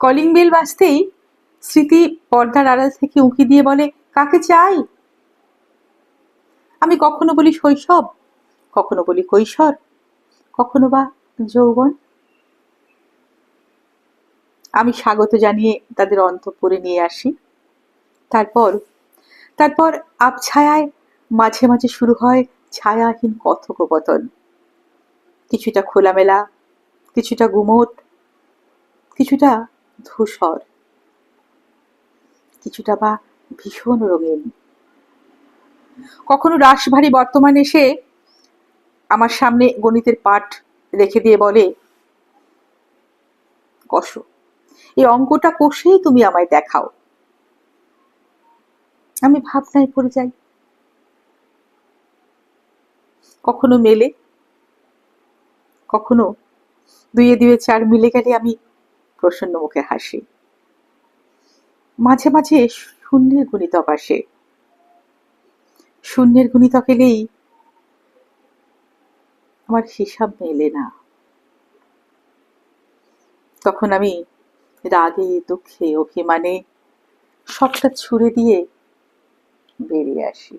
Calling bell বাজতেই স্মৃতি পর্দার আড়াল থেকে উঁকি দিয়ে বলে, কাকে চাই? আমি কখনো বলি শৈশব, কখনো বলি কৈশোর, কখনো বা যৌবন। আমি স্বাগত জানিয়ে তাদের অন্তঃপুরে নিয়ে আসি। তারপর তারপর আবছায়ায় মাঝে মাঝে শুরু হয় ছায়াহীন কথোপকথন, কিছুটা খোলামেলা, কিছুটা গুমোট, কিছুটা ধূসর, কিছুটা বা ভীষণ রঙিন। কখনো রাশভারী বর্তমান এসে আমার সামনে গণিতের পাঠ রেখে দিয়ে বলে, কষো, এই অঙ্কটা কষেই তুমি আমায় দেখাও। আমি ভাবনায় পড়ে যাই। কখনো মেলে, কখনো দুইয়ে দুইয়ে চার মিলে গেলে আমি প্রসন্ন মুখে হাসি। মাঝে মাঝে শূন্যের গুণিতক আসে। শূন্যের গুণিতক এলেই আমার হিসাব মেলে না। তখন আমি রাগে, দুঃখে, অভিমানে সবটা ছুড়ে দিয়ে বেরিয়ে আসি।